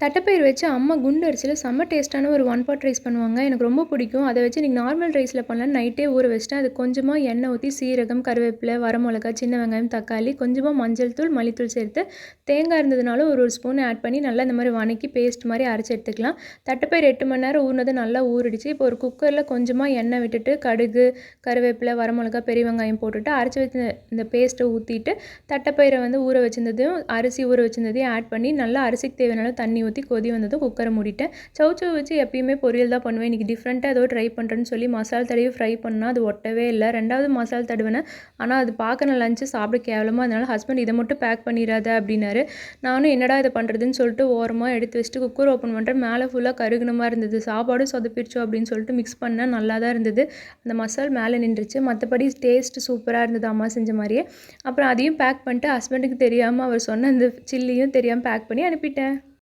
தட்டைப்பயிறு வச்சு அம்மா குண்டு அரிசியில் செம்ம டேஸ்ட்டான ஒரு ஒன் பாட் ரைஸ் பண்ணுவாங்க. எனக்கு ரொம்ப பிடிக்கும். அதை வச்சு இன்றைக்கி நார்மல் ரைஸில் பண்ணலான்னு நைட்டே ஊற வச்சுட்டேன். அது கொஞ்சமாக எண்ணெய் ஊற்றி சீரகம், கருவேப்பிலை, வரமிளகா, சின்ன வெங்காயம், தக்காளி, கொஞ்சமாக மஞ்சள் தூள், மல்லித்தூள் சேர்த்து தேங்காய் இருந்ததுனால ஒரு ஸ்பூன் ஆட் பண்ணி நல்லா இந்த மாதிரி வணக்கி பேஸ்ட் மாதிரி அரைச்சி எடுத்துக்கலாம். தட்டைப்பயிறு 8 மணி நேரம் ஊறினது நல்லா ஊறிடுச்சு. இப்போ ஒரு குக்கரில் கொஞ்சமாக எண்ணெய் விட்டுட்டு கடுகு, கருவேப்பிலை, வரமிளகா, பெரிய வெங்காயம் போட்டுட்டு அரைச்சி வச்சு இந்த பேஸ்ட்டை ஊற்றிட்டு தட்டைப்பயிரை ஊற வச்சிருந்ததையும் அரிசி ஊற வச்சிருந்ததையும் ஆட் பண்ணி நல்லா அரிசிக்கு தேவையான தண்ணி ஊற்றி கொதி வந்ததும் குக்கரை மூடிட்டேன். சௌச்சௌ வச்சு எப்பயுமே பொரியல் தான் பண்ணுவேன். இன்றைக்கி டிஃப்ரெண்ட்டாக ஏதோ ட்ரை பண்ணுறேன்னு சொல்லி மசால் தடவி ஃப்ரை பண்ணால் அது ஒட்டவே இல்லை. 2வது மசால் தடவினேன். ஆனால் அது பார்க்க நான் லஞ்சு சாப்பிட கேவலமாக, அதனால் ஹஸ்பண்ட் இதை மட்டும் பேக் பண்ணிடாத அப்படின்னாரு. நானும் என்னடா இதை பண்ணுறதுன்னு சொல்லிட்டு ஓரமாக எடுத்து வச்சுட்டு குக்கர் ஓப்பன் பண்ணுறேன். மேலே ஃபுல்லாக கருகுனமாக இருந்தது. சாப்பாடும் சொதப்பிடுச்சோ அப்படின்னு சொல்லிட்டு மிக்ஸ் பண்ணேன். நல்லா தான் இருந்தது. அந்த மசால் மேலே நின்றுச்சு. மற்றபடி டேஸ்ட் சூப்பராக இருந்தது அம்மா செஞ்ச மாதிரியே. அப்புறம் அதையும் பேக் பண்ணிட்டு ஹஸ்பண்டுக்கு தெரியாமல் அவர் சொன்ன அந்த சில்லியும் தெரியாமல் பேக் பண்ணி அனுப்பிட்டேன்.